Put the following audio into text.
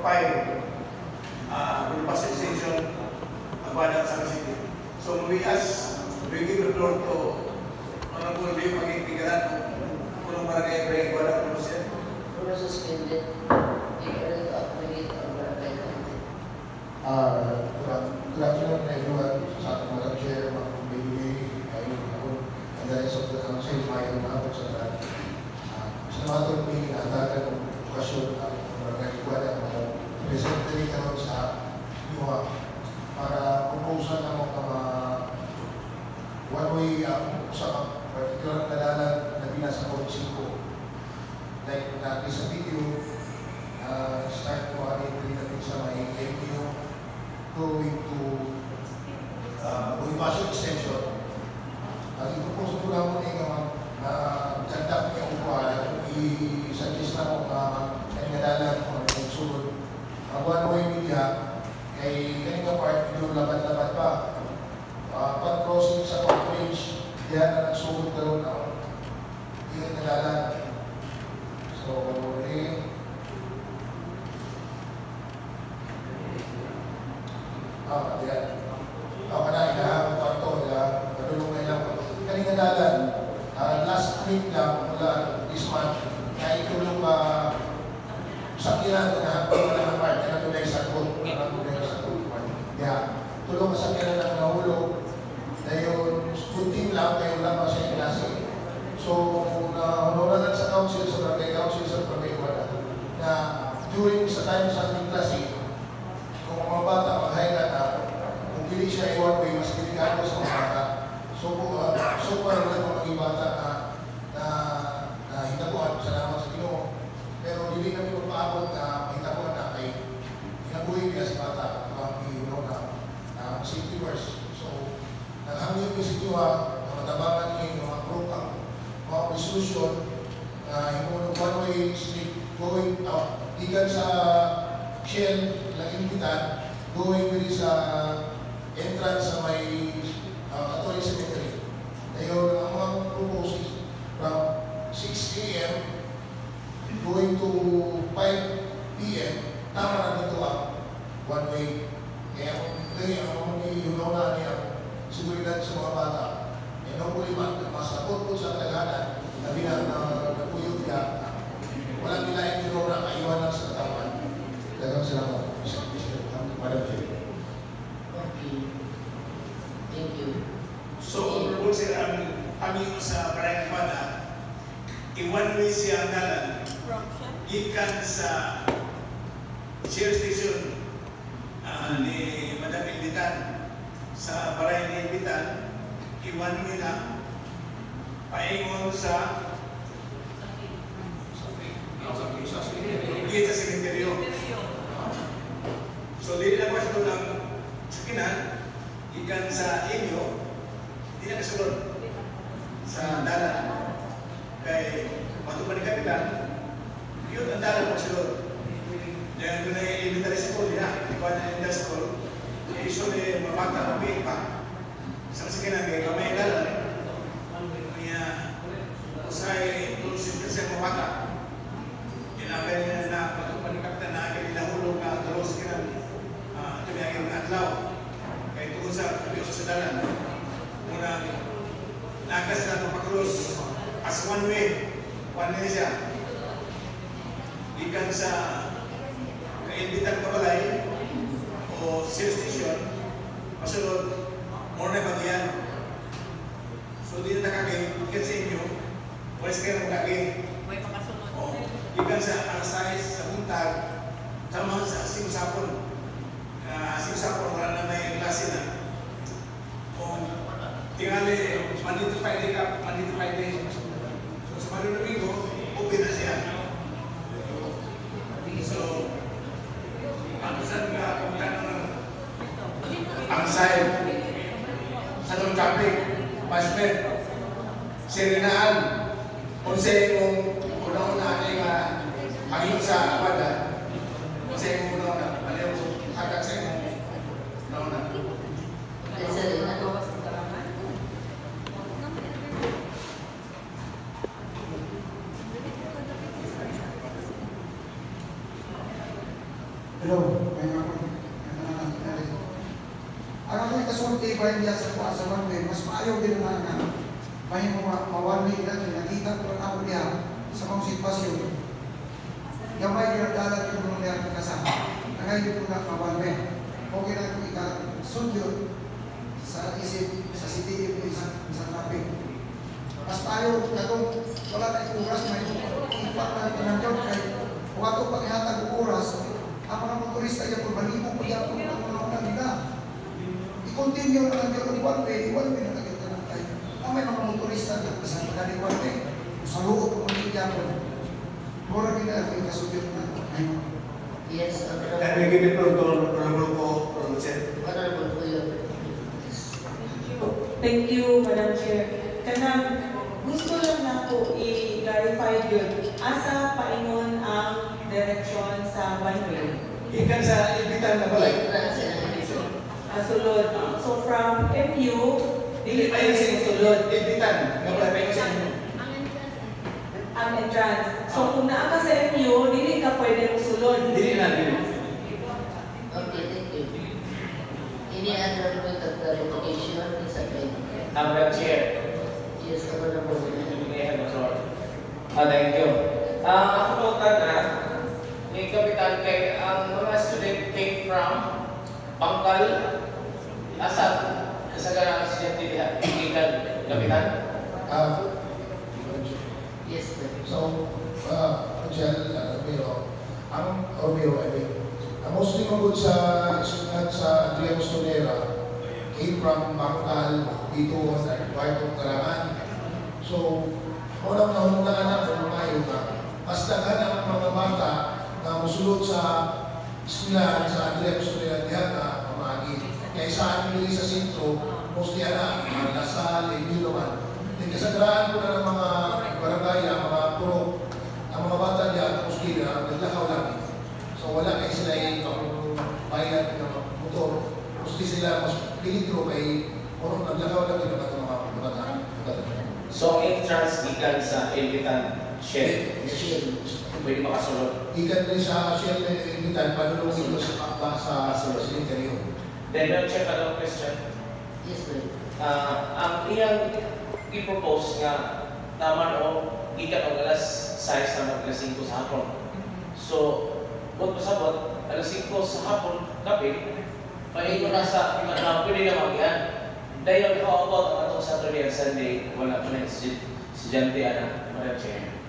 5, Bonifacio Extension, Aguada, San City. So we give the floor to Honorable Leo Magigtigaran, Punong Barangay Barangay Aguada, Provincial. Who was suspended, in order to appoint our barangay committee. Good afternoon, everyone. Sa ating Madam Chair, magbibigay kayo and the rest of the council, mayon na ako sa lahat. Sa mga ito, may natagan ng okasyon ng barangay Aguada na presently karon sa iwa para proposal na mga one-way sa particular na dalan na binasa ko 5. Like sa video, start ko natin sa may MU going to Bonifacio Extension. Ipropose ko lang muna yung ganda niya upuan, i-suggest na ko dalan kung ano yung sunod. One-way media, kay kanina part, medyo laban-laban pa. Pag-crossing sa Park-Ridge, diyan na nagsugod na rin ang iyon na dalan. So, diyan. Kanina, kwarto, madulong na lang. Kanina dalan, last week lang, mula this month, na itulong sakyanan na ng part, na tunay sa good, tulong sakyanan ng nahulog, na yun, kunting lang, kayo lang sa yung klase. So, nahunuran sa council, sa barangay council, sa barangay Aguada, na during sa time sa ating klase, kung mga bata maghahinga na, kung pili siya i-one way, mas delikado sa mga bata. So, para lang kung maging bata na hitabuan, salamat sa Ginoo. Pero hindi kami magpaabot na hitabuan na kay hinabuhin niya sa bata at mga na safety first. So, naghangin ko sa Diwa na matabangan niya yung mga program, mga resolution na yung one-way street going out, ikan sa Shell, Lagintitan, going really sa entrance sa may Catholic Cemetery. Ngayon, ang mga proposes from 6 a.m. going to 5 p.m. tama na dito ang one-way. Kaya ang iunaw niya seguridad sa mga bata. E hopefully masabot po sa kalaganan na bilang nagpuyog niya. Walang nilain nyo na kaiwan lang sa katawan. Dagang salamat. Madam Chair. Okay. Thank you. So, Honorable Sir, ang aming sa Barangay Aguada, i-one-way siya ang dalan. Ikan sa share station ni Madam Ilditan sa Barangay Ilditan, i-one-way lang paingon sa sa sementeryo. So, dili lang mas doon ang sakinan, ikan sa inyo, di na kasunod sa dalan. Kay matupad ni Kapitan, yun ang dalan magsunod. Dahil doon ay elementary school niya, ikaw na elementary school, iso na mapagta ng biik pa. Sa sakinan, kay kamay dalan, kaya usay doon siya mapagta. Inagay niya na matupad ni Kapitan na agad nahulog na doon sa sakinan, tumiyagin na atlaw. Kaya tungkol sa kabios sa dalan, muna nakas na itong pag-cross as one-way siya. Ikan sa kainditan kabalay o share station, masunod, more na bagyan. So, di na nakagay, ikan sa inyo, walis kayo na magagay. May pakasunod. Ikan sa alas 6 sa buntag, sama sa asim-sapon. Asim-sapon, wala na may klase na. O, tingali, Monday to Friday ka, Monday to Friday. So, sa Monday na Domingo, open na siya. So, ang saan nga, kung gano'n ang side, sa itong traffic, Masmed, Sirinaan, kung sa'yo mong una-una ay hangin sa Aguada, kung sa'yo mong una-una, aliyaw mo, hagag sa'yo mong una-una. Hello, may mga ang aking kasulti ba niya sa kuha sa one way, mas maayaw din na nga may one way natin, nakita ko lang ako niya sa mga sitwasyon. Gamay ginagalat yung mga niya kasama. Nangayon ko na one way. Okay na kung ika-sudyot sa isip, sa CTF, sa traffic. Mas tayo, katong wala tayong oras, may impact na panangyaw kay kung ato pag-ihatag ng oras, ang mga motorista yan, kung balibo po yan, kung mga nila. I-continue na lang yung one way na nakita lang tayo. Ang may mga motorista dyan, kasi pagkali one way, sa loob ng mga Yapon, mura nila ako yung kasudyot na. Yes, Can we give it to Honorable Producer? Honorable Kuya. Thank you, Madam Chair. Kanang gusto lang na po i-clarify yun. Asa paingon ang direksyon sa one way? Ikan sa ibitan na balay. Sulod. So from MU, Dili pa yung sulod. ibitan na balay pa yung sa inyo. Ang entrance. So kung naa ka sa MU, dili ka pwede mong sulod. Dili na, dili. Okay, thank you. Any other point of clarification? Is okay. Madam Chair, Yes, Honorable. may have the floor. Thank you. Ako po na, ni Kapitan kay ang mga student came from Bangkal, Asad, kasagaran sa Jentidihan, Kapitan. Yes, sir. So, Michelle, Romeo, ang mostly mabot sa isulat sa Andrea Costonera came from Bangkal, dito sa White Karangan. So, unang nahundangan na kung tayo na mas dagan ang mga bata na musulot sa eskwelahan sa Andrea Costonera diyan na pamagi. Kaya sa amin sa sentro, mostly anak, mga Lasal, hindi naman. Kasagraan ko na ng mga barangay, mga pro, ang mga bata niya, tapos kila, naglakaw lang. So wala kayo sila yung bayad ng motor. Tapos di sila mas pilitro kay orong naglakaw lang yung mga bata. So, entrance gikan sa Ilbitan Shell. Pwede makasulod. Ikan rin sa Shell na ilitan, panulungin ko sa kapwa sa cemetery. Then, we'll check another question. Yes, sir. Ang iyang i-propose nga tama o gikan og alas 6 na alas 5 sa hapon. So, kung pasabot, alas 5 sa hapon, gabi, pahingo na sa pwede na mag-ian. Dahil nakaabot ang atong Saturday and Sunday, wala pa na estudyante na, Madam Chair.